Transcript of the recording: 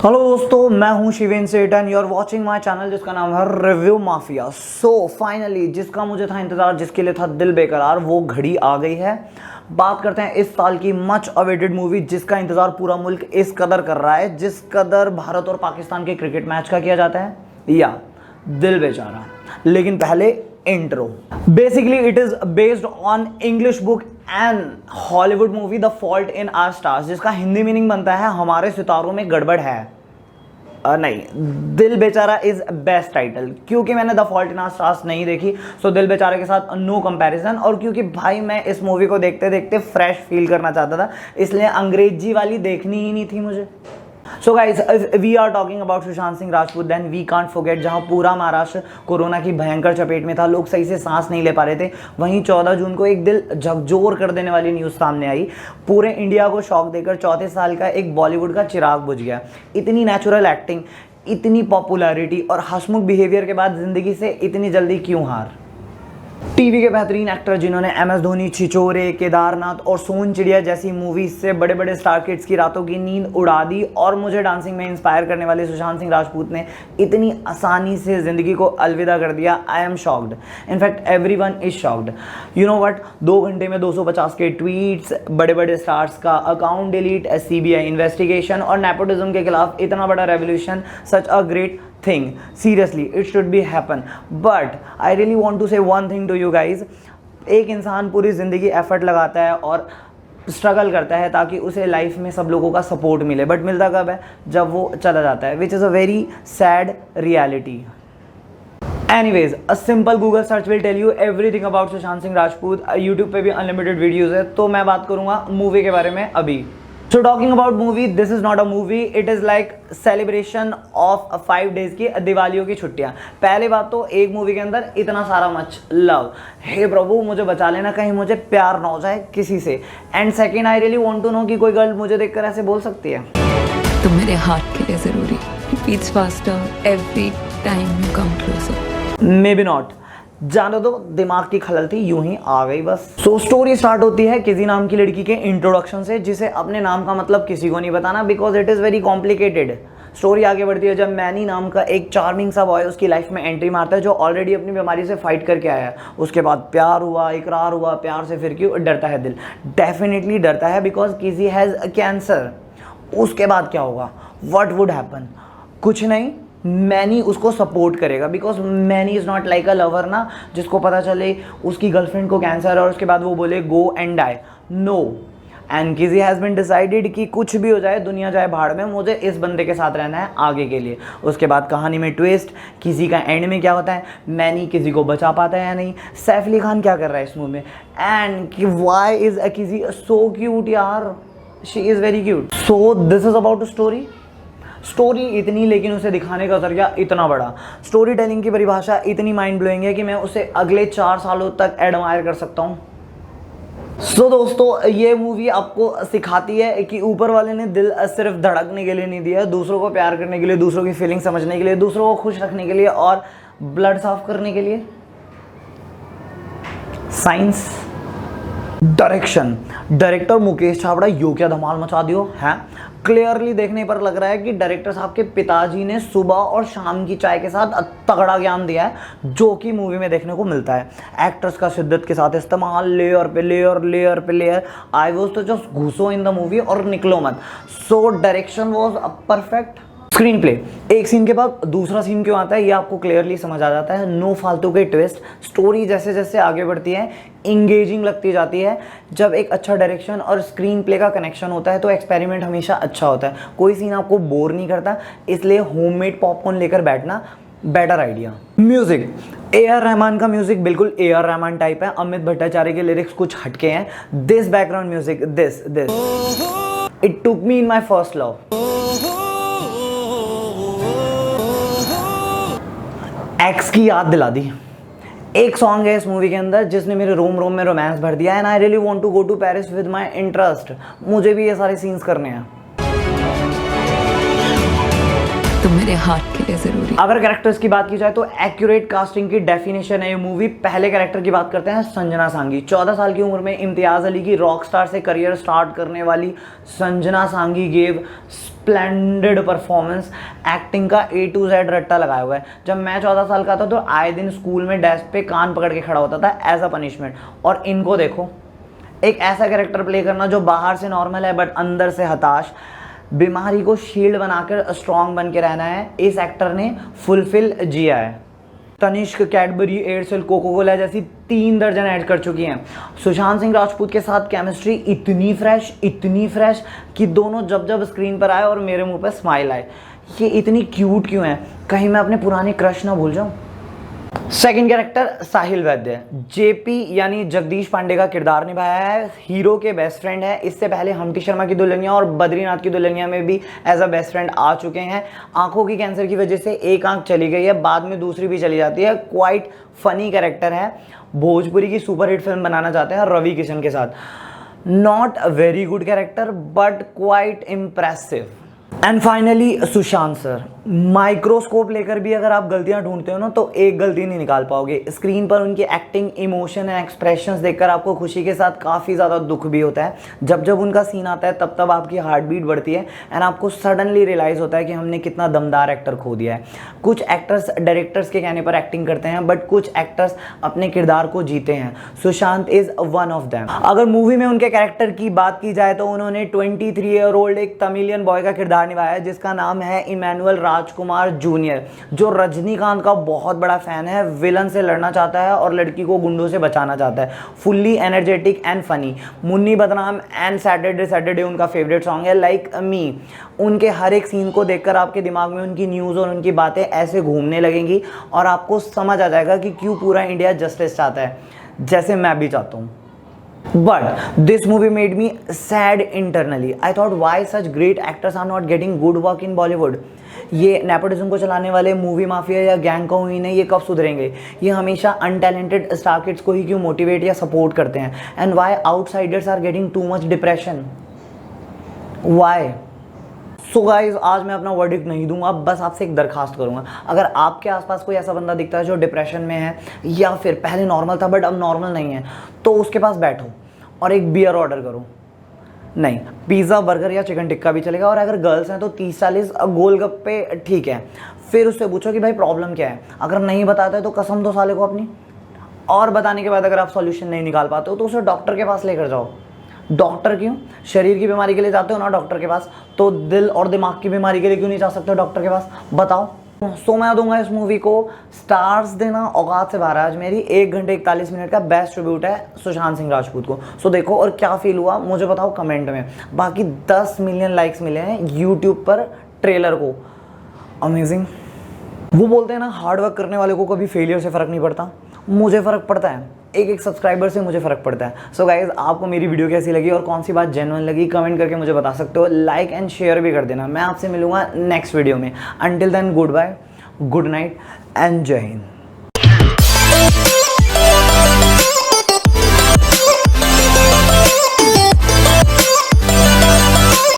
Hello दोस्तों, मैं हूं Shiven Seth and you are watching my channel जिसका नाम है रिव्यू माफिया। सो फाइनली जिसका मुझे था इंतजार, जिसके लिए था दिल बेकरार, वो घड़ी आ गई है। बात करते हैं इस साल की मच अवेटेड मूवी जिसका इंतजार पूरा मुल्क इस कदर कर रहा है जिस कदर भारत और पाकिस्तान के क्रिकेट मैच का किया जाता है, या दिल बेचारा। लेकिन पहले intro. Basically it is based on English book and Hollywood movie the fault in our stars, जिसका हिंदी मीनिंग बनता है हमारे सितारों में गड़बड़ है। नहीं, दिल बेचारा इज बेस्ट टाइटल। क्योंकि मैंने the fault in our stars नहीं देखी, सो दिल बेचारा के साथ नो कंपैरिजन। और क्योंकि भाई मैं इस मूवी को देखते देखते फ्रेश फील करना चाहता था, इसलिए अंग्रेजी वाली देखनी ही नहीं थी मुझे। So guys, if we are talking about Sushant Singh Rajput then we can't forget, जहां पूरा महाराष्ट्र कोरोना की भयंकर चपेट में था, लोग सही से सांस नहीं ले पा रहे थे, वहीं 14 जून को एक दिल झकझोर कर देने वाली न्यूज़ सामने आई। पूरे इंडिया को शॉक देकर 34 साल का एक बॉलीवुड का चिराग बुझ गया। इतनी नेचुरल एक्टिंग, इतनी पॉपुलैरिटी और हंसमुख बिहेवियर के बाद जिंदगी से इतनी जल्दी क्यों हार। टीवी के बेहतरीन एक्टर जिन्होंने MS धोनी, छिछोरे, केदारनाथ और सोन चिड़िया जैसी मूवीज से बड़े बड़े स्टार किड्स की रातों की नींद उड़ा दी, और मुझे डांसिंग में इंस्पायर करने वाले सुशांत सिंह राजपूत ने इतनी आसानी से जिंदगी को अलविदा कर दिया। I am shocked, in fact everyone is shocked. You know what, 2 घंटे में 250 के ट्वीट्स, बड़े बड़े स्टार्स का अकाउंट डिलीट, CBI इन्वेस्टिगेशन और नेपोटिज्म के खिलाफ इतना बड़ा revolution, such a great thing. Seriously, it should be happen. But I really want to say one thing to you guys. एक इंसान पूरी ज़िंदगी एफर्ट लगाता है और स्ट्रगल करता है ताकि उसे लाइफ में सब लोगों का सपोर्ट मिले, बट मिलता कब है? जब वो चला जाता है, which is a very sad reality. Anyways, a simple Google search will tell you everything about Sushant Singh Rajput. YouTube पे भी अनलिमिटेड वीडियोज़ है, तो मैं बात करूँगा मूवी के बारे में अभी। So talking about movie, this is not a movie, it is like celebration of 5 days की दिवालियों की छुट्टियां। पहली बात तो एक मूवी के अंदर इतना सारा मच लव, हे प्रभु मुझे बचा लेना कहीं मुझे प्यार ना हो जाए किसी से। And second, I really want to know कि कोई गर्ल मुझे देखकर ऐसे बोल सकती है, तुम मेरे हार्ट के लिए जरूरी, beats faster every time you come closer। May be not, जाने दो, दिमाग की खलल थी, यूं ही आ गई बस। सो स्टोरी स्टार्ट होती है किसी नाम की लड़की के इंट्रोडक्शन से, जिसे अपने नाम का मतलब किसी को नहीं बताना because it is very complicated. Story आगे बढ़ती है जब मैनी नाम का एक चार्मिंग सा बॉय उसकी लाइफ में एंट्री मारता है, जो ऑलरेडी अपनी बीमारी से फाइट करके आया है। उसके बाद प्यार हुआ, इकरार हुआ, प्यार से फिर क्यों डरता है दिल, डेफिनेटली डरता है बिकॉज किसी हैज़ कैंसर। उसके बाद क्या होगा, व्हाट वुड हैपन? कुछ नहीं, मैनी उसको सपोर्ट करेगा because many is not like a lover ना, जिसको पता चले उसकी गर्लफ्रेंड को कैंसर है और उसके बाद वो बोले go and die. No, and किसी हैज़ बिन डिसाइडेड कि कुछ भी हो जाए, दुनिया जाए भाड़ में, मुझे इस बंदे के साथ रहना है आगे के लिए। उसके बाद कहानी में ट्विस्ट, किसी का एंड में क्या होता है, मैनी किसी को बचा पाता है या नहीं, सैफ अली खान क्या कर रहा है इस मूवी में, एंड कि वाई इज़ किसी सो क्यूट यार, she is very cute. So this is about story. Story इतनी, लेकिन उसे दिखाने का जरिया इतना बड़ा। स्टोरी टेलिंग की परिभाषा इतनी माइंड ब्लोइंग है कि मैं उसे अगले 4 सालों तक एडमायर कर सकता हूँ। सो दोस्तों, ये मूवी आपको सिखाती है कि ऊपर वाले ने दिल सिर्फ धड़कने के लिए नहीं दिया है, दूसरों को प्यार करने के लिए, दूसरों की फीलिंग समझने के लिए, दूसरों को खुश रखने के लिए और ब्लड साफ करने के लिए। Science, direction, director Mukesh Chhabra यो क्या धमाल मचा दियो है। क्लियरली देखने पर लग रहा है कि डायरेक्टर साहब के पिताजी ने सुबह और शाम की चाय के साथ तगड़ा ज्ञान दिया है, जो कि मूवी में देखने को मिलता है। एक्टर्स का शिद्दत के साथ इस्तेमाल, लेयर पे लेयर, लेयर पे लेयर। आई वाज तो जस्ट घुसो इन द मूवी और निकलो मत। So direction was perfect. Screen play, एक सीन के बाद दूसरा सीन क्यों आता है ये आपको क्लियरली समझ आ जाता है। नो फालतू के ट्विस्ट। स्टोरी जैसे जैसे आगे बढ़ती है इंगेजिंग लगती जाती है। जब एक अच्छा डायरेक्शन और स्क्रीन प्ले का कनेक्शन होता है तो एक्सपेरिमेंट हमेशा अच्छा होता है। कोई सीन आपको बोर नहीं करता, इसलिए होममेड पॉपकॉर्न लेकर बैठना better idea. Music, AR Rahman का म्यूजिक बिल्कुल AR रहमान टाइप है। अमित भट्टाचार्य के लिरिक्स कुछ हटके हैं। This background music, this it took me in my first love. X की याद दिला दी। एक सॉन्ग है इस मूवी के अंदर जिसने मेरे रोम रोम में रोमांस भर दिया, and I really want to go to Paris with my interest. मुझे भी ये सारे सीन्स करने हैं। तुम मेरे हार्ट के लिए जरूरी। अगर कैरेक्टर्स की बात की जाए तो एक्यूरेट कास्टिंग की डेफिनेशन है ये मूवी। पहले कैरेक्टर की बात करते हैं, संजना सांगी। 14 साल की उम्र में इम्तियाज अली की रॉक स्टार से करियर स्टार्ट करने वाली संजना सांगी गेव स्प्लेंडेड परफॉर्मेंस, एक्टिंग का A to Z रट्टा लगाया हुआ है। जब मैं 14 साल का था तो आए दिन स्कूल में डेस्क पे कान पकड़ के खड़ा होता था एज अ पनिशमेंट, और इनको देखो, एक ऐसा कैरेक्टर प्ले करना जो बाहर से नॉर्मल है बट अंदर से हताश, बीमारी को शील्ड बनाकर स्ट्रॉन्ग बन के रहना है, इस एक्टर ने फुलफिल जिया है। Tanishq Cadbury, Aircel, Coca Cola जैसी 3 दर्जन ऐड कर चुकी हैं। सुशांत सिंह राजपूत के साथ केमिस्ट्री इतनी फ्रेश कि दोनों जब जब स्क्रीन पर आए और मेरे मुंह पे स्माइल आए। ये इतनी क्यूट क्यों है, कहीं मैं अपने पुराने क्रश ना भूल जाऊं। सेकंड कैरेक्टर साहिल वैद्य, जेपी यानी जगदीश पांडे का किरदार निभाया है। हीरो के बेस्ट फ्रेंड है। इससे पहले हम्टी शर्मा की दुल्हनिया और बद्रीनाथ की दुल्हनिया में भी एज अ बेस्ट फ्रेंड आ चुके हैं। आंखों की कैंसर की वजह से एक आंख चली गई है, बाद में दूसरी भी चली जाती है। क्वाइट फनी कैरेक्टर है। भोजपुरी की सुपरहिट फिल्म बनाना चाहते हैं रवि किशन के साथ। Not a very good character but quite impressive. And finally Sushant sir, microscope लेकर भी अगर आप गलतियां ढूंढते हो ना तो एक गलती नहीं निकाल पाओगे। स्क्रीन पर उनकी एक्टिंग, इमोशन एंड एक्सप्रेशंस देखकर आपको खुशी के साथ काफ़ी ज़्यादा दुख भी होता है। जब जब उनका सीन आता है तब तब आपकी हार्ट बीट बढ़ती है एंड आपको सडनली रियलाइज़ होता है कि हमने कितना दमदार एक्टर खो दिया है। कुछ एक्टर्स डायरेक्टर्स के कहने पर एक्टिंग करते हैं बट कुछ एक्टर्स अपने किरदार को जीते हैं। Sushant is one of them. अगर मूवी में उनके कैरेक्टर की बात की जाए तो उन्होंने 23 ईयर ओल्ड एक तमिलियन बॉय का किरदार निभाया है जिसका नाम है इमैनुअल राजकुमार जूनियर, जो रजनीकांत का बहुत बड़ा फैन है। विलन से लड़ना चाहता है और लड़की को गुंडों से बचाना चाहता है। Fully energetic and funny. Munni बदनाम एंड सैटरडे उनका फेवरेट सॉन्ग है, लाइक मी। उनके हर एक सीन को देखकर आपके दिमाग में उनकी न्यूज़ और उनकी बातें ऐसे घूमने लगेंगी और आपको समझ आ जाएगा कि क्यों पूरा इंडिया जस्टिस चाहता है, जैसे मैं भी चाहता हूँ। But this movie made me sad internally. I thought why such great actors are not getting good work in Bollywood. ये नेपोटिज्म को चलाने वाले मूवी माफिया या गैंग को ही नहीं, ये कब सुधरेंगे? ये हमेशा अनटैलेंटेड स्टार किड्स को ही क्यों मोटिवेट या सपोर्ट करते हैं? And why outsiders are getting too much depression? Why? So guys, आज मैं अपना वर्डिक्ट नहीं दूंगा, बस आपसे एक दरखास्त करूंगा। अगर आपके आसपास कोई ऐसा बंदा दिखता है जो डिप्रेशन में है या फिर पहले नॉर्मल था बट अब नॉर्मल नहीं है, तो उसके पास बैठो और एक बियर ऑर्डर करो। नहीं, पिज़्ज़ा, बर्गर या चिकन टिक्का भी चलेगा। और अगर गर्ल्स हैं तो 30-40 गोलगप्पे ठीक है। फिर उससे पूछो कि भाई प्रॉब्लम क्या है। अगर नहीं बताता है तो कसम दो साले को अपनी, और बताने के बाद अगर आप सॉल्यूशन नहीं निकाल पाते हो तो उसे डॉक्टर के पास लेकर जाओ। डॉक्टर क्यों? शरीर की बीमारी के लिए जाते हो ना डॉक्टर के पास, तो दिल और दिमाग की बीमारी के लिए क्यों नहीं जा सकते हो डॉक्टर के पास? बताओ। सो मैं दूंगा इस मूवी को स्टार्स देना औकात से बाहर है। आज मेरी 1 घंटे 41 मिनट का बेस्ट ट्रिब्यूट है सुशांत सिंह राजपूत को। सो देखो और क्या फील हुआ मुझे बताओ कमेंट में। बाकी 10 मिलियन लाइक्स मिले हैं यूट्यूब पर ट्रेलर को। अमेजिंग। वो बोलते हैं ना, हार्ड वर्क करने वाले को कभी फेलियर से फ़र्क नहीं पड़ता। मुझे फ़र्क पड़ता है, एक सब्सक्राइबर से मुझे फ़र्क पड़ता है। सो गाइज, आपको मेरी वीडियो कैसी लगी और कौन सी बात जेन्युइन लगी कमेंट करके मुझे बता सकते हो। लाइक एंड शेयर भी कर देना। मैं आपसे मिलूंगा नेक्स्ट वीडियो में। Until then, good bye, good night and जय हिंद।